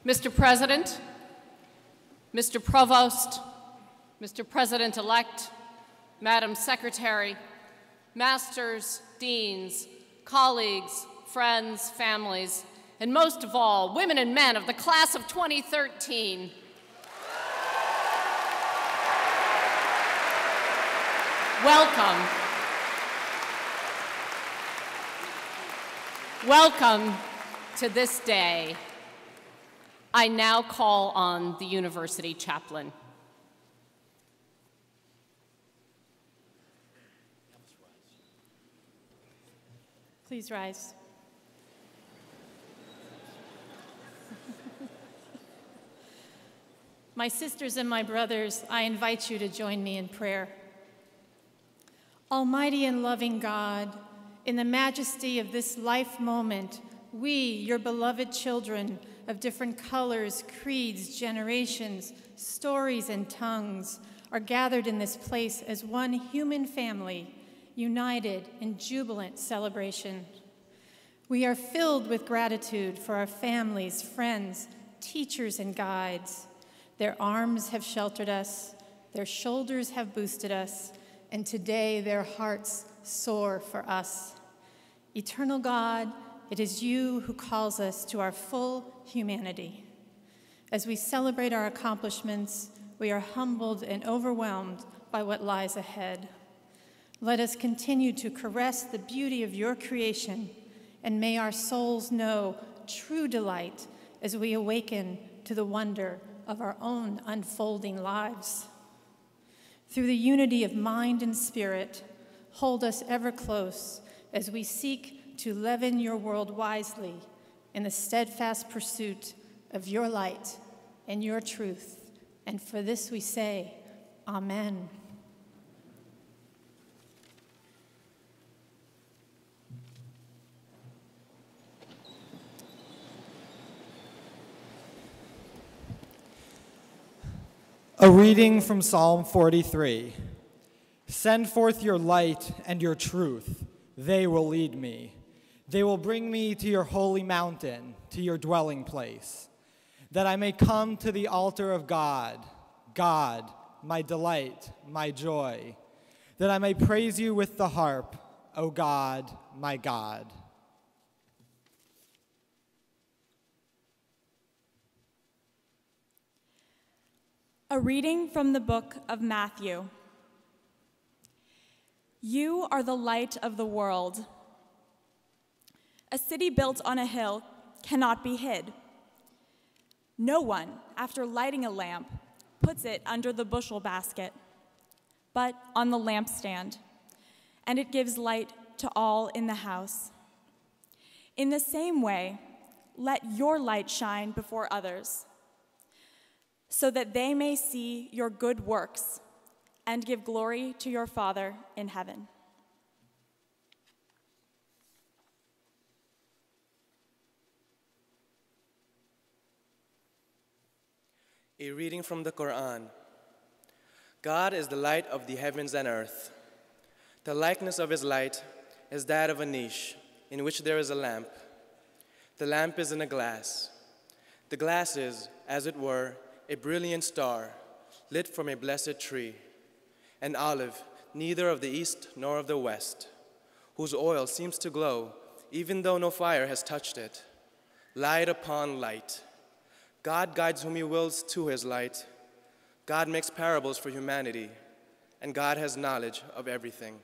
Mr. President, Mr. Provost, Mr. President-elect, Madam Secretary, masters, deans, colleagues, friends, families, and most of all, women and men of the class of 2013. Welcome. Welcome to this day. I now call on the university chaplain. Please rise. My sisters and my brothers, I invite you to join me in prayer. Almighty and loving God, in the majesty of this life moment, we, your beloved children of different colors, creeds, generations, stories, and tongues, are gathered in this place as one human family, united in jubilant celebration. We are filled with gratitude for our families, friends, teachers, and guides. Their arms have sheltered us, their shoulders have boosted us, and today their hearts soar for us. Eternal God, it is you who calls us to our full humanity. As we celebrate our accomplishments, we are humbled and overwhelmed by what lies ahead. Let us continue to caress the beauty of your creation, and may our souls know true delight as we awaken to the wonder of our own unfolding lives. Through the unity of mind and spirit, hold us ever close as we seek to leaven your world wisely in the steadfast pursuit of your light and your truth. And for this we say, Amen. A reading from Psalm 43. Send forth your light and your truth. They will lead me. They will bring me to your holy mountain, to your dwelling place, that I may come to the altar of God, God, my delight, my joy, that I may praise you with the harp, O God, my God. A reading from the book of Matthew. You are the light of the world. A city built on a hill cannot be hid. No one, after lighting a lamp, puts it under the bushel basket, but on the lampstand, and it gives light to all in the house. In the same way, let your light shine before others, so that they may see your good works and give glory to your Father in heaven. A reading from the Quran. God is the light of the heavens and earth. The likeness of his light is that of a niche in which there is a lamp. The lamp is in a glass. The glass is, as it were, a brilliant star, lit from a blessed tree, an olive, neither of the east nor of the west, whose oil seems to glow, even though no fire has touched it. Light upon light. God guides whom he wills to his light. God makes parables for humanity, and God has knowledge of everything.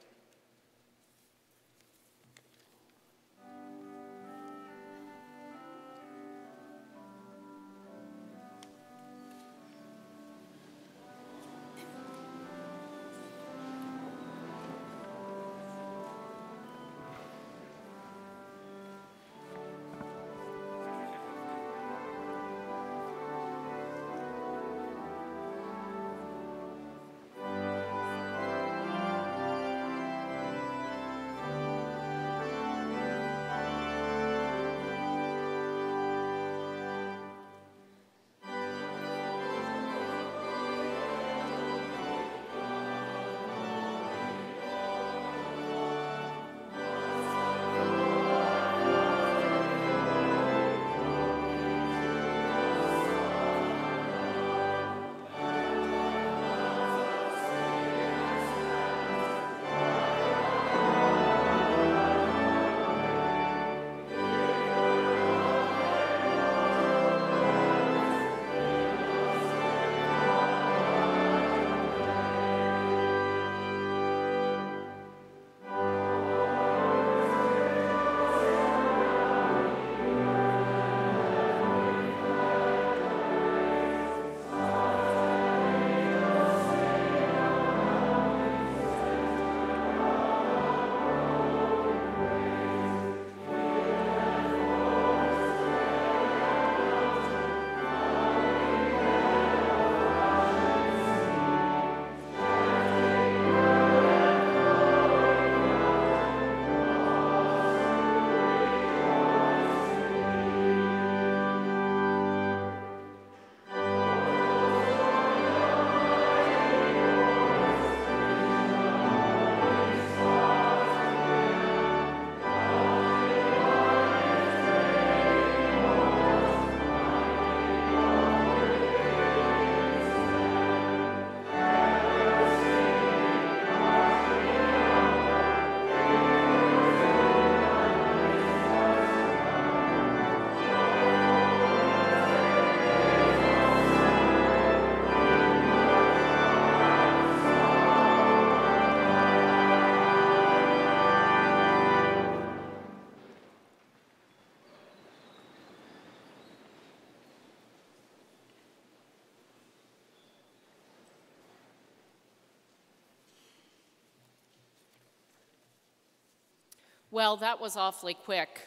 Well, that was awfully quick.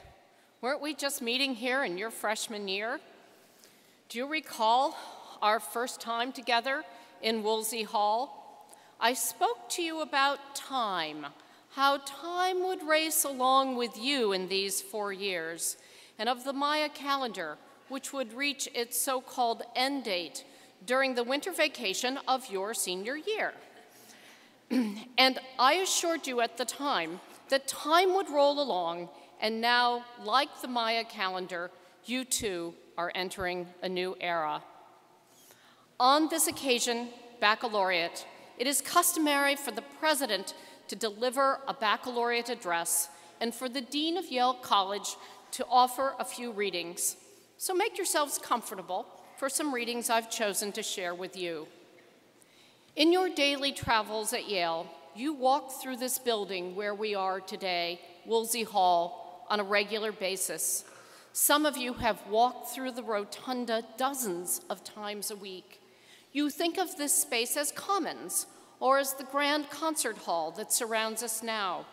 Weren't we just meeting here in your freshman year? Do you recall our first time together in Woolsey Hall? I spoke to you about time, how time would race along with you in these 4 years, and of the Maya calendar, which would reach its so-called end date during the winter vacation of your senior year. And I assured you at the time that time would roll along, and now, like the Maya calendar, you too are entering a new era. On this occasion, Baccalaureate, it is customary for the president to deliver a baccalaureate address and for the dean of Yale College to offer a few readings. So make yourselves comfortable for some readings I've chosen to share with you. In your daily travels at Yale, you walk through this building where we are today, Woolsey Hall, on a regular basis. Some of you have walked through the rotunda dozens of times a week. You think of this space as commons or as the grand concert hall that surrounds us now.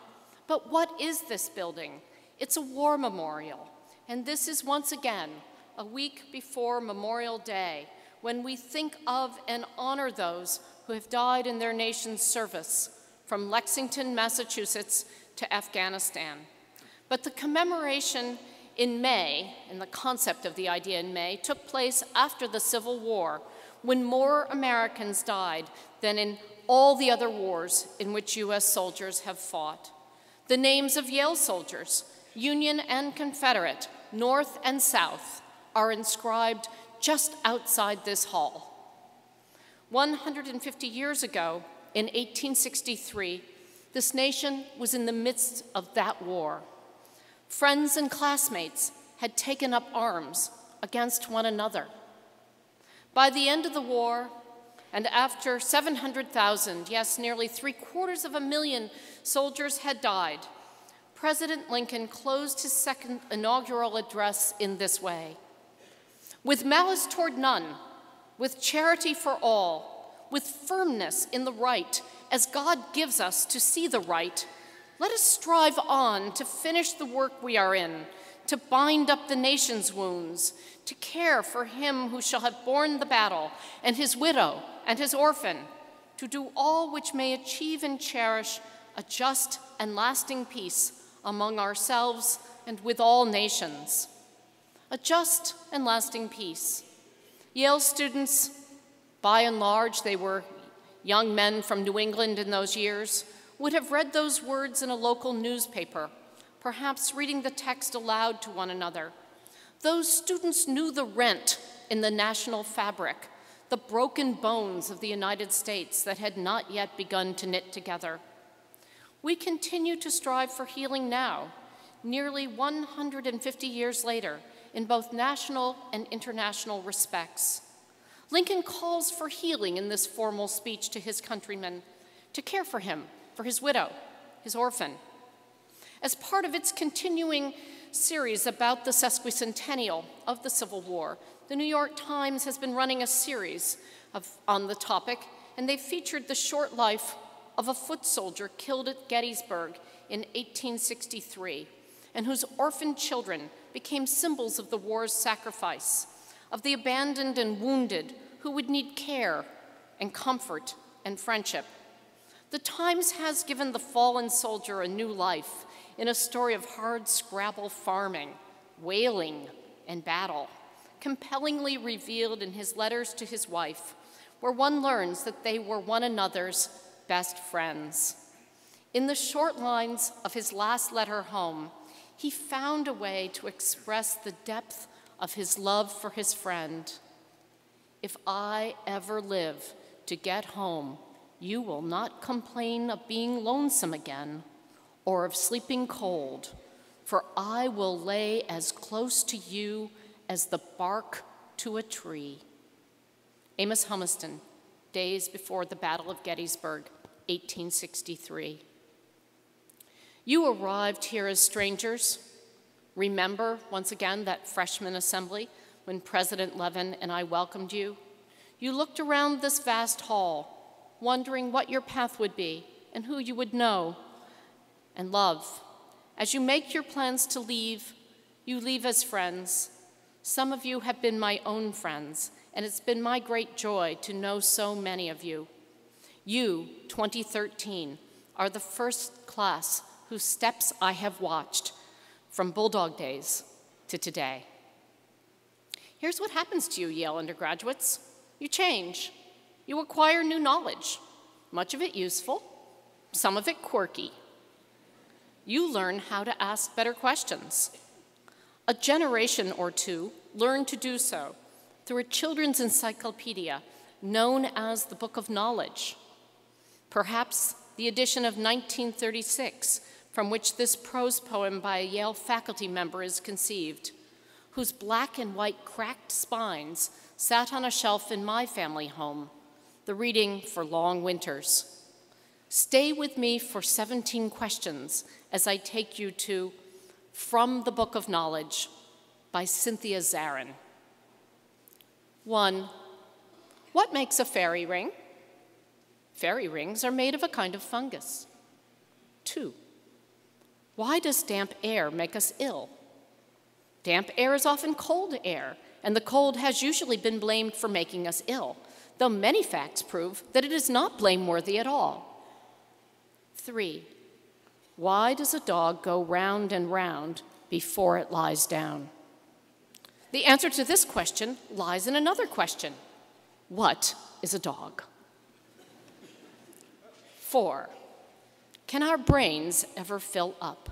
But what is this building? It's a war memorial, and this is once again a week before Memorial Day, when we think of and honor those who have died in their nation's service, from Lexington, Massachusetts to Afghanistan. But the commemoration in May, and the concept of the idea in May, took place after the Civil War, when more Americans died than in all the other wars in which US soldiers have fought. The names of Yale soldiers, Union and Confederate, North and South, are inscribed just outside this hall. 150 years ago, in 1863, this nation was in the midst of that war. Friends and classmates had taken up arms against one another. By the end of the war, and after 700,000, yes, nearly 750,000 soldiers had died, President Lincoln closed his second inaugural address in this way: "With malice toward none, with charity for all, with firmness in the right, as God gives us to see the right, let us strive on to finish the work we are in, to bind up the nation's wounds, to care for him who shall have borne the battle, and his widow and his orphan, to do all which may achieve and cherish a just and lasting peace among ourselves and with all nations." A just and lasting peace. Yale students, by and large, they were young men from New England in those years, would have read those words in a local newspaper, perhaps reading the text aloud to one another. Those students knew the rent in the national fabric, the broken bones of the United States that had not yet begun to knit together. We continue to strive for healing now, nearly 150 years later, in both national and international respects. Lincoln calls for healing in this formal speech to his countrymen, to care for him, for his widow, his orphan. As part of its continuing series about the sesquicentennial of the Civil War, the New York Times has been running a series on the topic, and they featured the short life of a foot soldier killed at Gettysburg in 1863, and whose orphaned children became symbols of the war's sacrifice, of the abandoned and wounded who would need care and comfort and friendship. The Times has given the fallen soldier a new life in a story of hard scrabble farming, whaling, and battle, compellingly revealed in his letters to his wife, where one learns that they were one another's best friends. In the short lines of his last letter home, he found a way to express the depth of his love for his friend. "If I ever live to get home, you will not complain of being lonesome again or of sleeping cold, for I will lay as close to you as the bark to a tree." Amos Humiston, days before the Battle of Gettysburg, 1863. You arrived here as strangers. Remember, once again, that freshman assembly when President Levin and I welcomed you? You looked around this vast hall, wondering what your path would be and who you would know and love. As you make your plans to leave, you leave as friends. Some of you have been my own friends, and it's been my great joy to know so many of you. You, 2013, are the first class whose steps I have watched from Bulldog days to today. Here's what happens to you, Yale undergraduates. You change. You acquire new knowledge, much of it useful, some of it quirky. You learn how to ask better questions. A generation or two learned to do so through a children's encyclopedia known as the Book of Knowledge. Perhaps the edition of 1936, from which this prose poem by a Yale faculty member is conceived, whose black and white cracked spines sat on a shelf in my family home, the reading for long winters. Stay with me for 17 questions as I take you to From the Book of Knowledge by Cynthia Zarin. 1. What makes a fairy ring? Fairy rings are made of a kind of fungus. 2. Why does damp air make us ill? Damp air is often cold air, and the cold has usually been blamed for making us ill, though many facts prove that it is not blameworthy at all. 3. Why does a dog go round and round before it lies down? The answer to this question lies in another question. What is a dog? 4. Can our brains ever fill up?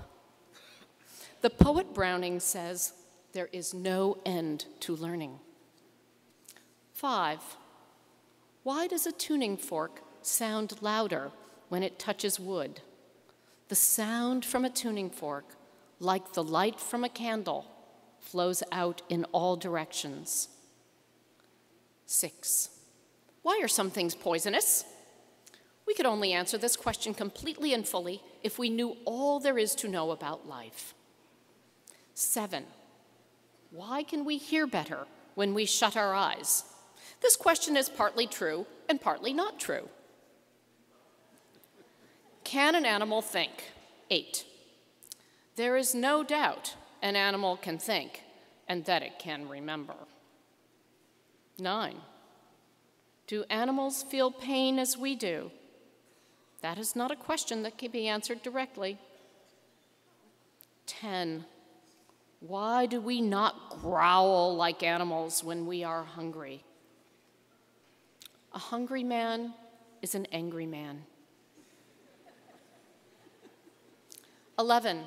The poet Browning says, there is no end to learning. 5. Why does a tuning fork sound louder when it touches wood? The sound from a tuning fork, like the light from a candle, flows out in all directions. 6. Why are some things poisonous? We could only answer this question completely and fully if we knew all there is to know about life. 7. Why can we hear better when we shut our eyes? This question is partly true and partly not true. Can an animal think? 8. There is no doubt an animal can think and that it can remember. 9. Do animals feel pain as we do? That is not a question that can be answered directly. 10. Why do we not growl like animals when we are hungry? A hungry man is an angry man. 11.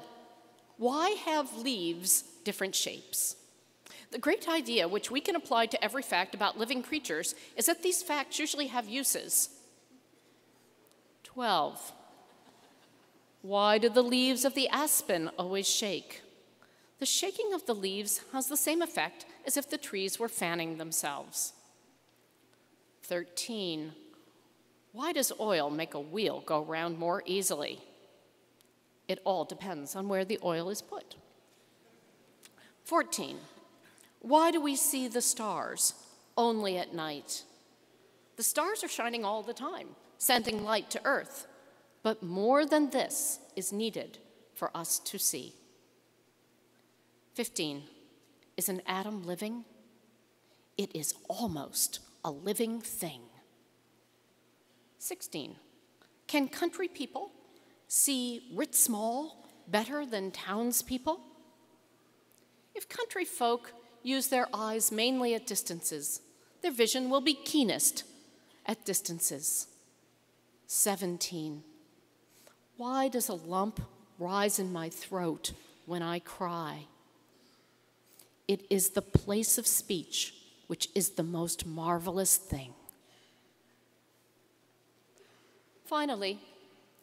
Why have leaves different shapes? The great idea, which we can apply to every fact about living creatures, is that these facts usually have uses. 12. Why do the leaves of the aspen always shake? The shaking of the leaves has the same effect as if the trees were fanning themselves. 13. Why does oil make a wheel go round more easily? It all depends on where the oil is put. 14. Why do we see the stars only at night? The stars are shining all the time, sending light to Earth, but more than this is needed for us to see. 15. Is an atom living? It is almost a living thing. 16. Can country people see writ small better than townspeople? If country folk use their eyes mainly at distances, their vision will be keenest at distances. 17. Why does a lump rise in my throat when I cry? It is the place of speech which is the most marvelous thing. Finally,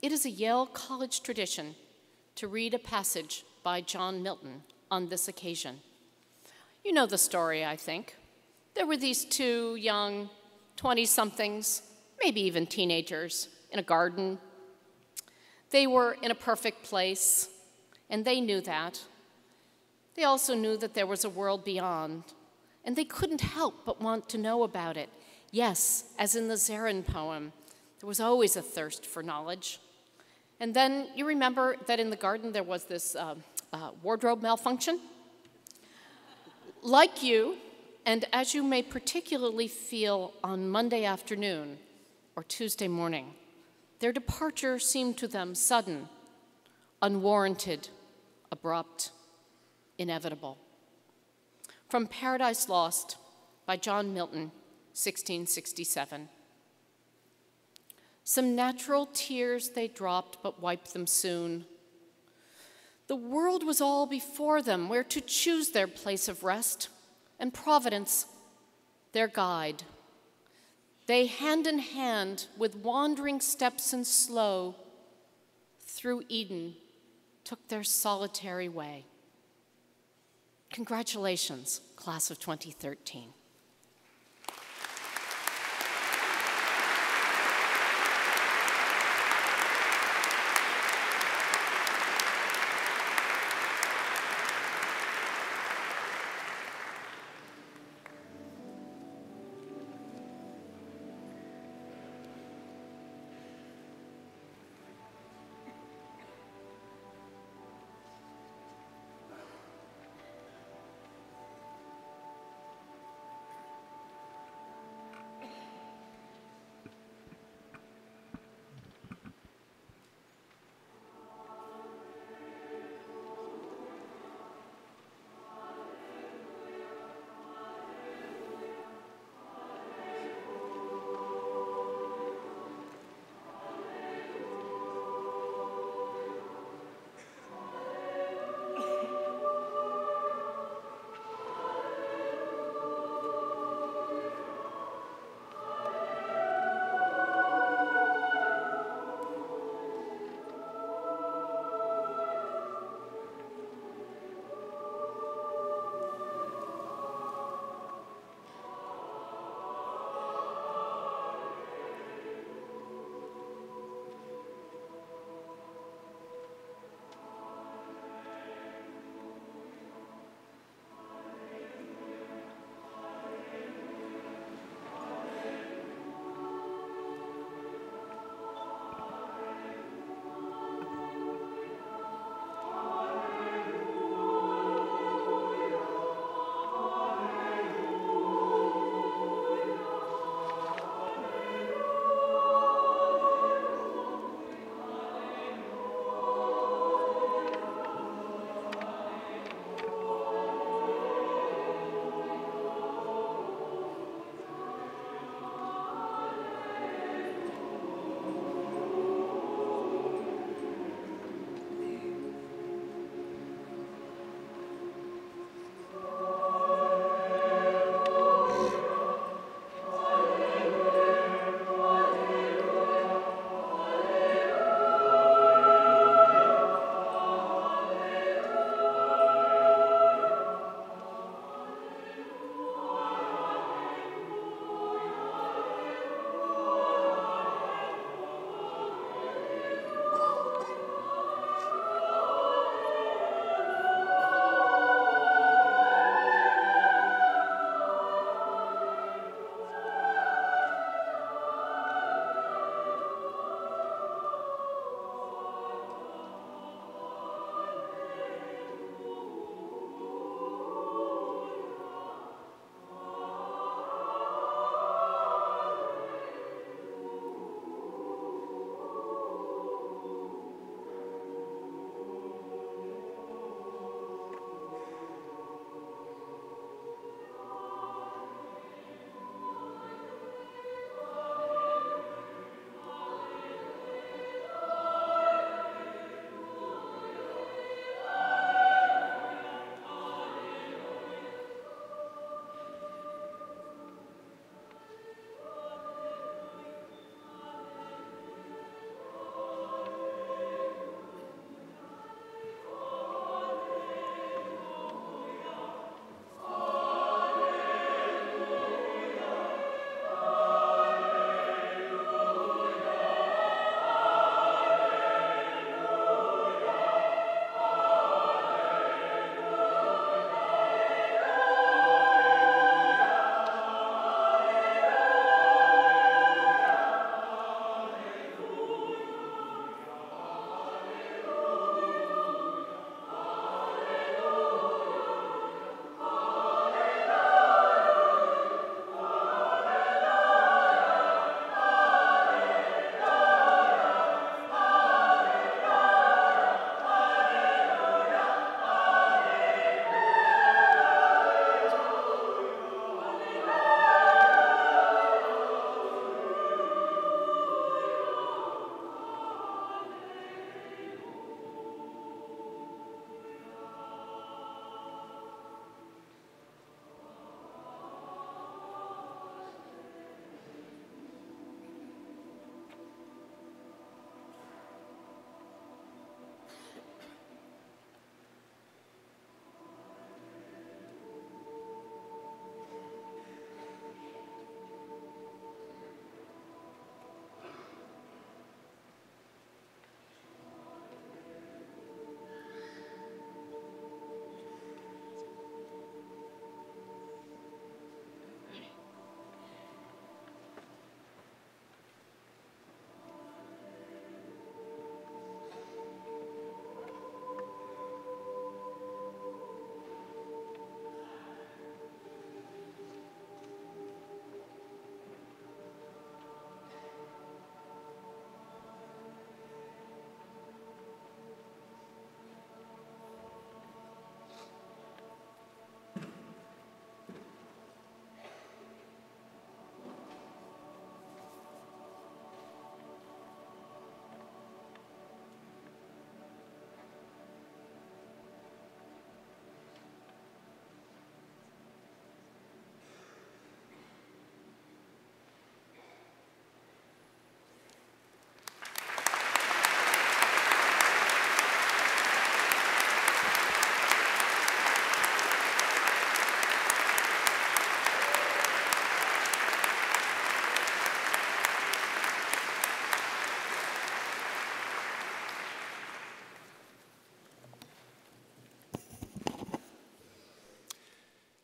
it is a Yale College tradition to read a passage by John Milton on this occasion. You know the story, I think. There were these two young 20-somethings, maybe even teenagers, in a garden. They were in a perfect place, and they knew that. They also knew that there was a world beyond, and they couldn't help but want to know about it. Yes, as in the Zarin poem, there was always a thirst for knowledge. And then you remember that in the garden there was this wardrobe malfunction? Like you, and as you may particularly feel on Monday afternoon or Tuesday morning, their departure seemed to them sudden, unwarranted, abrupt, inevitable. From Paradise Lost by John Milton, 1667. Some natural tears they dropped, but wiped them soon. The world was all before them, where to choose their place of rest, and Providence, their guide. They, hand in hand, with wandering steps and slow, through Eden, took their solitary way. Congratulations, class of 2013.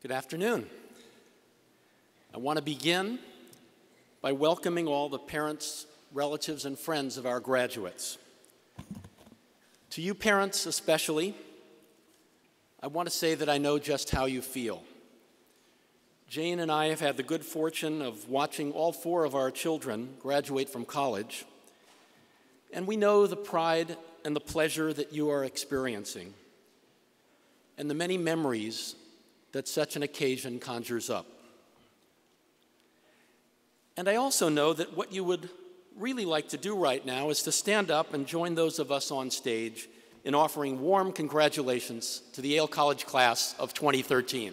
Good afternoon. I want to begin by welcoming all the parents, relatives, and friends of our graduates. To you parents especially, I want to say that I know just how you feel. Jane and I have had the good fortune of watching all 4 of our children graduate from college, and we know the pride and the pleasure that you are experiencing, and the many memories that such an occasion conjures up. And I also know that what you would really like to do right now is to stand up and join those of us on stage in offering warm congratulations to the Yale College class of 2013.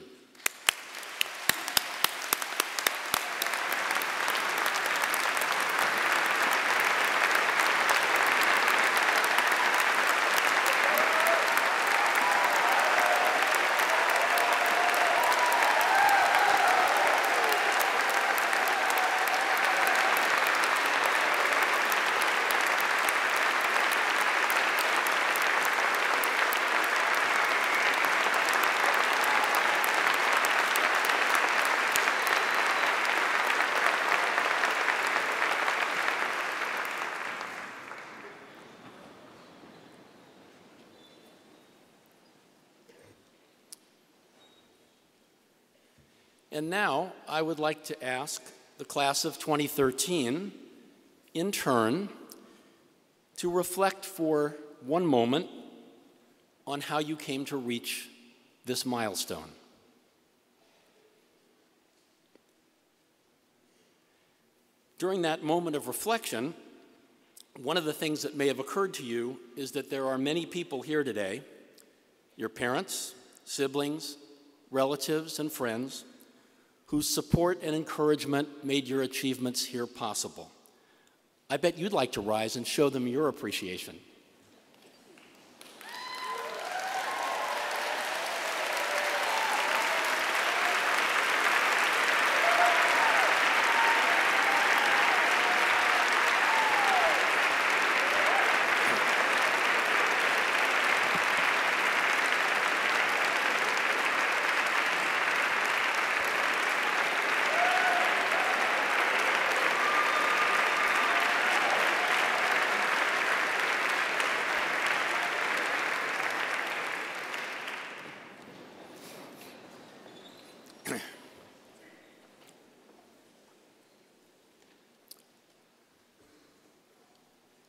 And now I would like to ask the class of 2013, in turn, to reflect for one moment on how you came to reach this milestone. During that moment of reflection, one of the things that may have occurred to you is that there are many people here today, your parents, siblings, relatives, and friends, whose support and encouragement made your achievements here possible. I bet you'd like to rise and show them your appreciation.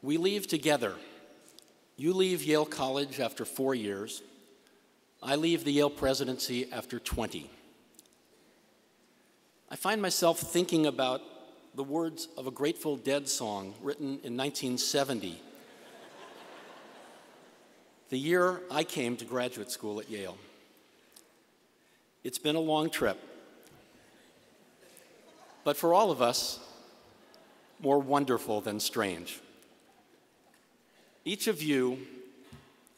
We leave together. You leave Yale College after 4 years. I leave the Yale presidency after 20. I find myself thinking about the words of a Grateful Dead song written in 1970, the year I came to graduate school at Yale. It's been a long trip, but for all of us, more wonderful than strange. Each of you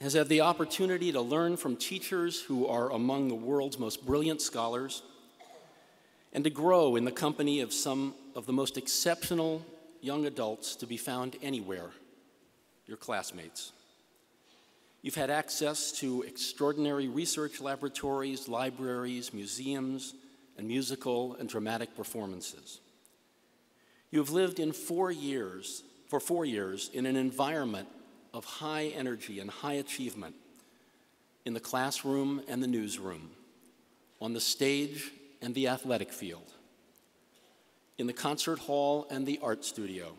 has had the opportunity to learn from teachers who are among the world's most brilliant scholars and to grow in the company of some of the most exceptional young adults to be found anywhere, your classmates. You've had access to extraordinary research laboratories, libraries, museums, and musical and dramatic performances. You have lived for 4 years in an environment of high energy and high achievement in the classroom and the newsroom, on the stage and the athletic field, in the concert hall and the art studio,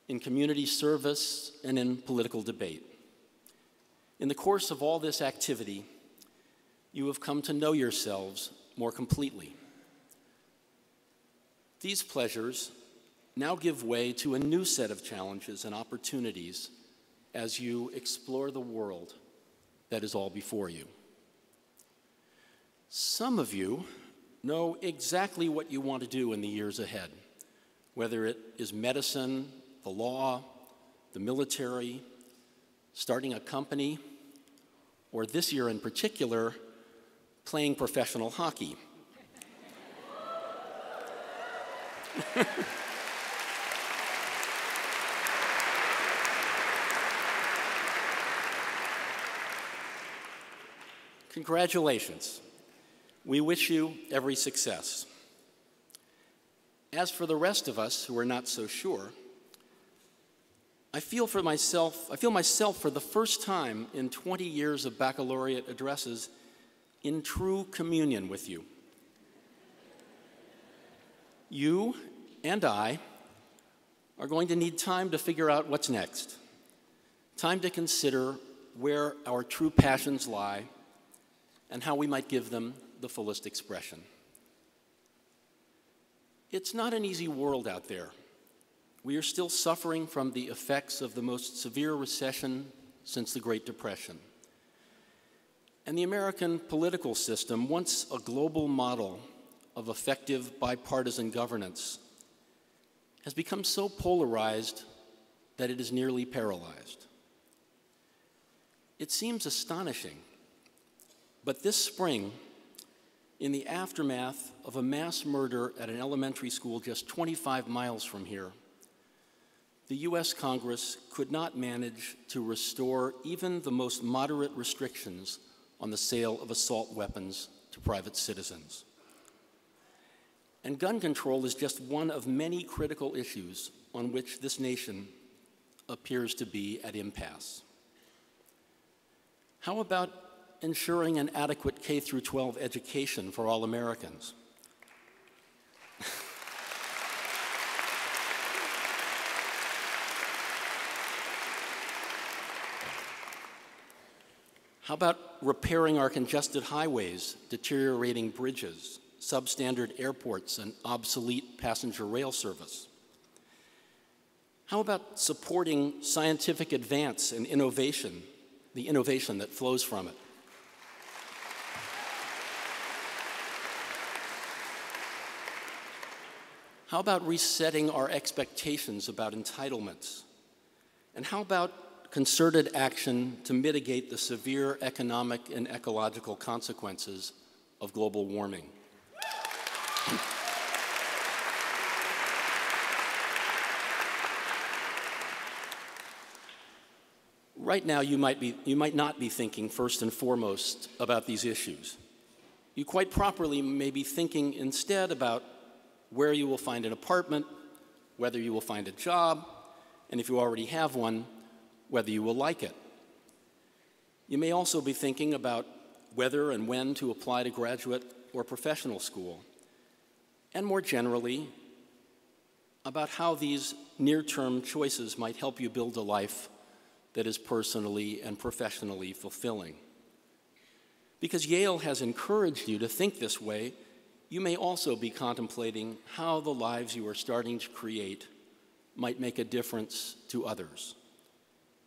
in community service and in political debate. In the course of all this activity, you have come to know yourselves more completely. These pleasures now give way to a new set of challenges and opportunities as you explore the world that is all before you. Some of you know exactly what you want to do in the years ahead, whether it is medicine, the law, the military, starting a company, or this year in particular, playing professional hockey. Congratulations. We wish you every success. As for the rest of us who are not so sure, I feel myself for the first time in 20 years of baccalaureate addresses in true communion with you. You and I are going to need time to figure out what's next, time to consider where our true passions lie and how we might give them the fullest expression. It's not an easy world out there. We are still suffering from the effects of the most severe recession since the Great Depression. And the American political system, once a global model of effective bipartisan governance, has become so polarized that it is nearly paralyzed. It seems astonishing, but this spring, in the aftermath of a mass murder at an elementary school just 25 miles from here, the US Congress could not manage to restore even the most moderate restrictions on the sale of assault weapons to private citizens. And gun control is just one of many critical issues on which this nation appears to be at impasse. How about ensuring an adequate K-12 education for all Americans? How about repairing our congested highways, deteriorating bridges, substandard airports, and obsolete passenger rail service? How about supporting scientific advance and innovation, the innovation that flows from it? How about resetting our expectations about entitlements? And how about concerted action to mitigate the severe economic and ecological consequences of global warming? Right now, you might not be thinking first and foremost about these issues. You quite properly may be thinking instead about where you will find an apartment, whether you will find a job, and if you already have one, whether you will like it. You may also be thinking about whether and when to apply to graduate or professional school, and more generally, about how these near-term choices might help you build a life that is personally and professionally fulfilling. Because Yale has encouraged you to think this way, you may also be contemplating how the lives you are starting to create might make a difference to others,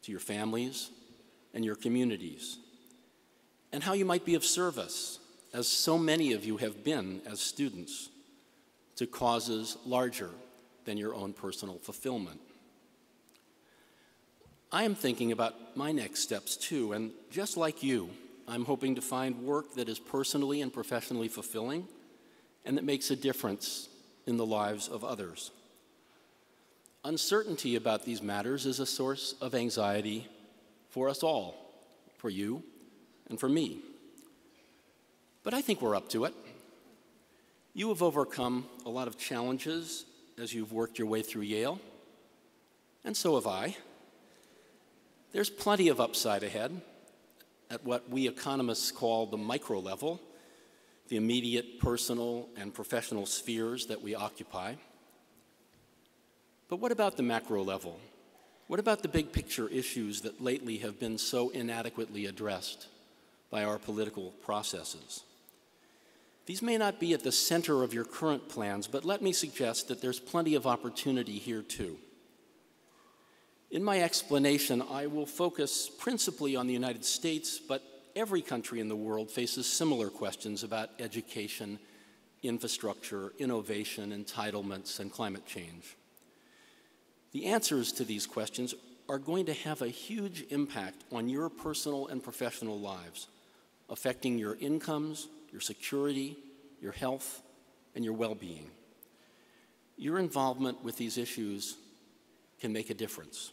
to your families and your communities, and how you might be of service, as so many of you have been as students, to causes larger than your own personal fulfillment. I am thinking about my next steps too, and just like you, I'm hoping to find work that is personally and professionally fulfilling and that makes a difference in the lives of others. Uncertainty about these matters is a source of anxiety for us all, for you and for me. But I think we're up to it. You have overcome a lot of challenges as you've worked your way through Yale, and so have I. There's plenty of upside ahead at what we economists call the micro level, the immediate personal and professional spheres that we occupy. But what about the macro level? What about the big picture issues that lately have been so inadequately addressed by our political processes? These may not be at the center of your current plans, but let me suggest that there's plenty of opportunity here too. In my explanation, I will focus principally on the United States, but every country in the world faces similar questions about education, infrastructure, innovation, entitlements, and climate change. The answers to these questions are going to have a huge impact on your personal and professional lives, affecting your incomes, your security, your health, and your well-being. Your involvement with these issues can make a difference.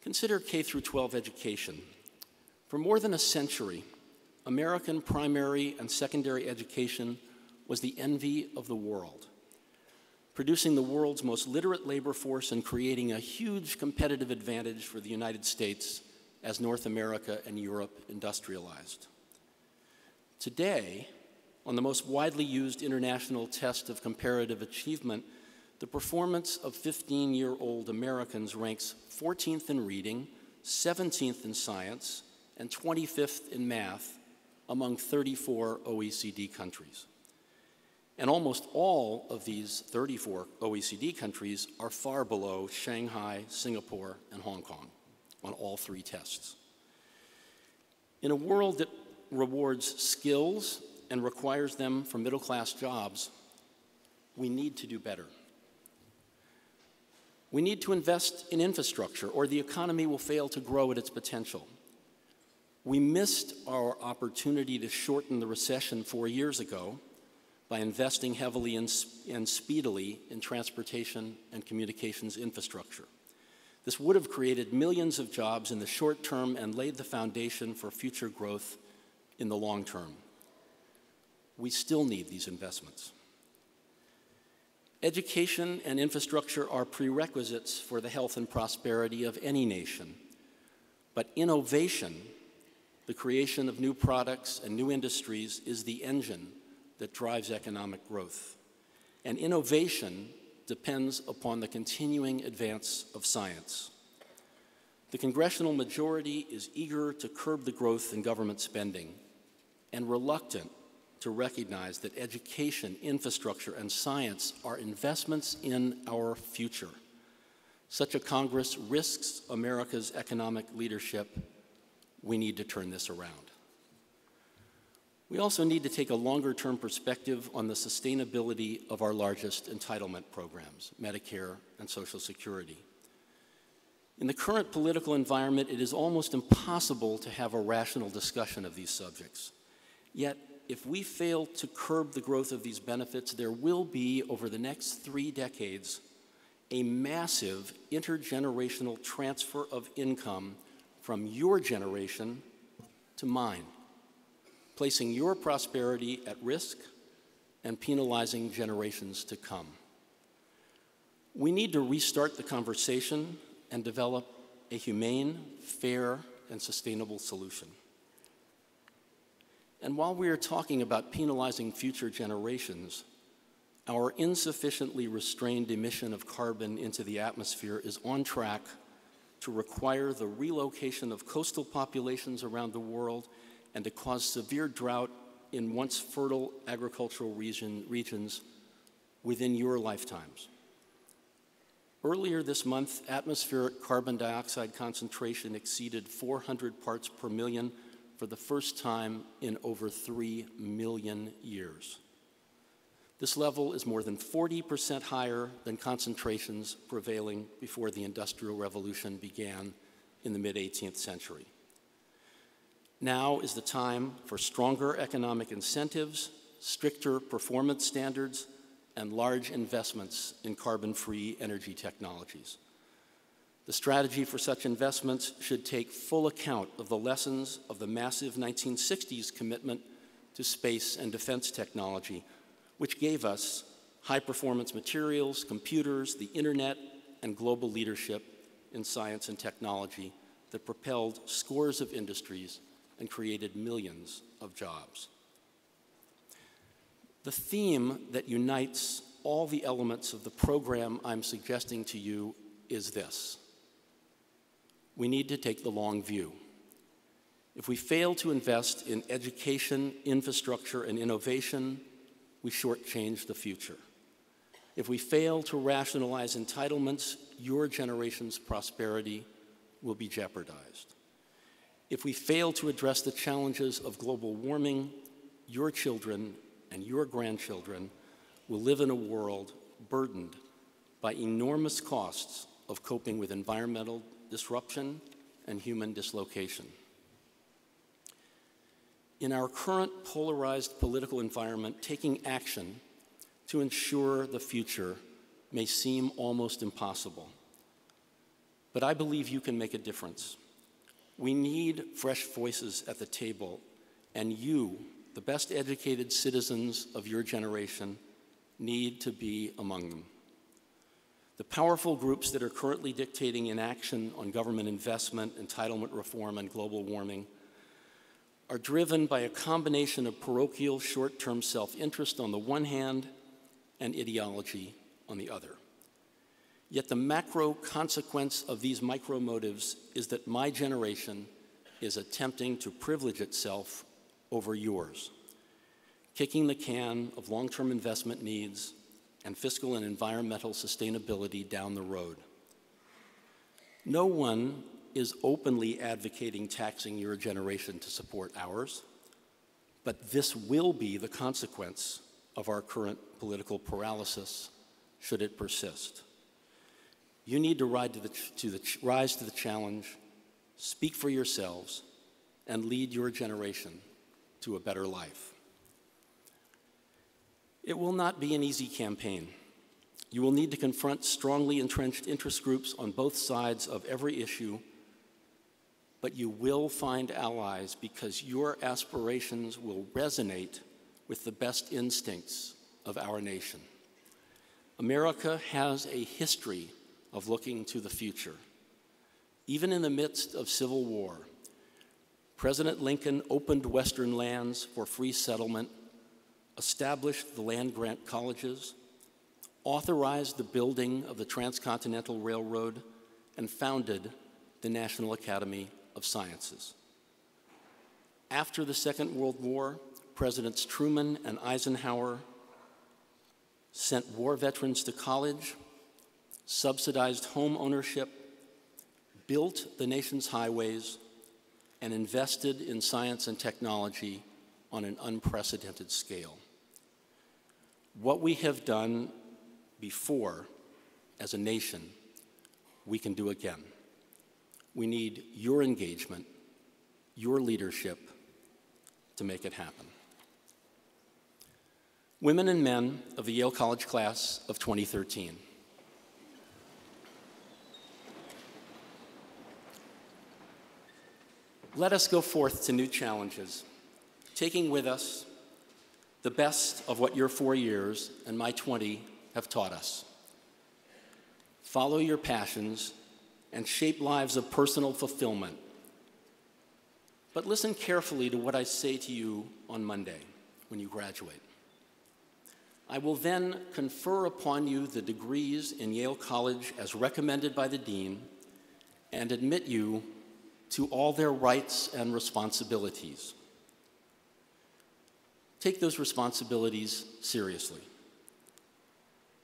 Consider K-12 education. For more than a century, American primary and secondary education was the envy of the world, producing the world's most literate labor force and creating a huge competitive advantage for the United States as North America and Europe industrialized. Today, on the most widely used international test of comparative achievement, the performance of 15-year-old Americans ranks 14th in reading, 17th in science, and 25th in math among 34 OECD countries. And almost all of these 34 OECD countries are far below Shanghai, Singapore, and Hong Kong on all three tests. In a world that rewards skills and requires them for middle-class jobs, we need to do better. We need to invest in infrastructure, or the economy will fail to grow at its potential. We missed our opportunity to shorten the recession 4 years ago by investing heavily and speedily in transportation and communications infrastructure. This would have created millions of jobs in the short term and laid the foundation for future growth in the long term. We still need these investments. Education and infrastructure are prerequisites for the health and prosperity of any nation, but innovation, the creation of new products and new industries, is the engine that drives economic growth. And innovation depends upon the continuing advance of science. The congressional majority is eager to curb the growth in government spending and reluctant to recognize that education, infrastructure, and science are investments in our future. Such a Congress risks America's economic leadership. We need to turn this around. We also need to take a longer-term perspective on the sustainability of our largest entitlement programs, Medicare and Social Security. In the current political environment, it is almost impossible to have a rational discussion of these subjects. Yet, if we fail to curb the growth of these benefits, there will be, over the next 3 decades, a massive intergenerational transfer of income from your generation to mine, placing your prosperity at risk and penalizing generations to come. We need to restart the conversation and develop a humane, fair, and sustainable solution. And while we are talking about penalizing future generations, our insufficiently restrained emission of carbon into the atmosphere is on track to require the relocation of coastal populations around the world and to cause severe drought in once fertile agricultural regions within your lifetimes. Earlier this month, atmospheric carbon dioxide concentration exceeded 400 parts per million for the first time in over 3 million years. This level is more than 40% higher than concentrations prevailing before the Industrial Revolution began in the mid-18th century. Now is the time for stronger economic incentives, stricter performance standards, and large investments in carbon-free energy technologies. The strategy for such investments should take full account of the lessons of the massive 1960s commitment to space and defense technology, which gave us high-performance materials, computers, the internet, and global leadership in science and technology that propelled scores of industries and created millions of jobs. The theme that unites all the elements of the program I'm suggesting to you is this: we need to take the long view. If we fail to invest in education, infrastructure, and innovation, we shortchange the future. If we fail to rationalize entitlements, your generation's prosperity will be jeopardized. If we fail to address the challenges of global warming, your children and your grandchildren will live in a world burdened by enormous costs of coping with environmental disruption and human dislocation. In our current polarized political environment, taking action to ensure the future may seem almost impossible. But I believe you can make a difference. We need fresh voices at the table, and you, the best educated citizens of your generation, need to be among them. The powerful groups that are currently dictating inaction on government investment, entitlement reform, and global warming are driven by a combination of parochial short-term self-interest on the one hand and ideology on the other. Yet the macro consequence of these micro motives is that my generation is attempting to privilege itself over yours, kicking the can of long-term investment needs and fiscal and environmental sustainability down the road. No one is openly advocating taxing your generation to support ours, but this will be the consequence of our current political paralysis should it persist. You need to rise to the challenge, speak for yourselves, and lead your generation to a better life. It will not be an easy campaign. You will need to confront strongly entrenched interest groups on both sides of every issue, but you will find allies because your aspirations will resonate with the best instincts of our nation. America has a history of looking to the future. Even in the midst of civil war, President Lincoln opened Western lands for free settlement, established the land-grant colleges, authorized the building of the Transcontinental Railroad, and founded the National Academy of Sciences. After the Second World War, Presidents Truman and Eisenhower sent war veterans to college, subsidized home ownership, built the nation's highways, and invested in science and technology on an unprecedented scale. What we have done before as a nation, we can do again. We need your engagement, your leadership to make it happen. Women and men of the Yale College class of 2013. Let us go forth to new challenges, taking with us the best of what your 4 years and my 20 have taught us. Follow your passions and shape lives of personal fulfillment. But listen carefully to what I say to you on Monday when you graduate. I will then confer upon you the degrees in Yale College as recommended by the dean and admit you to all their rights and responsibilities. Take those responsibilities seriously.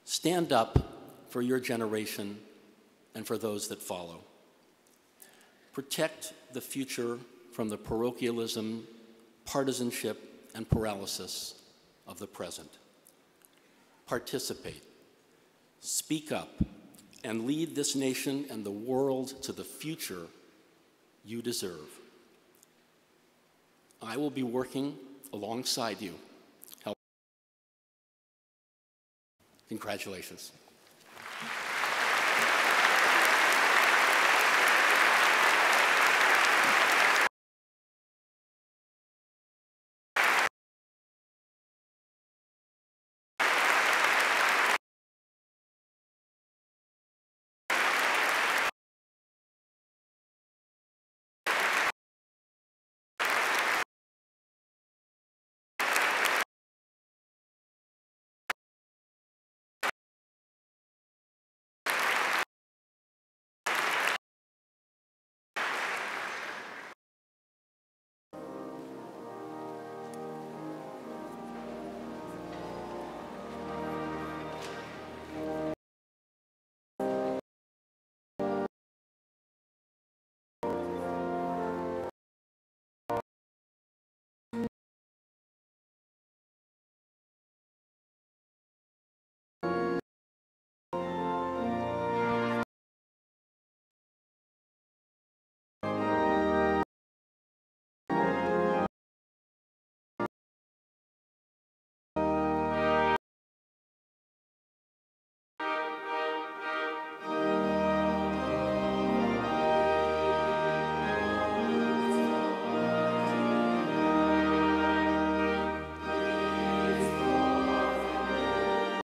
Stand up for your generation and for those that follow. Protect the future from the parochialism, partisanship, and paralysis of the present. Participate, speak up, and lead this nation and the world to the future you deserve. I will be working alongside you. Congratulations.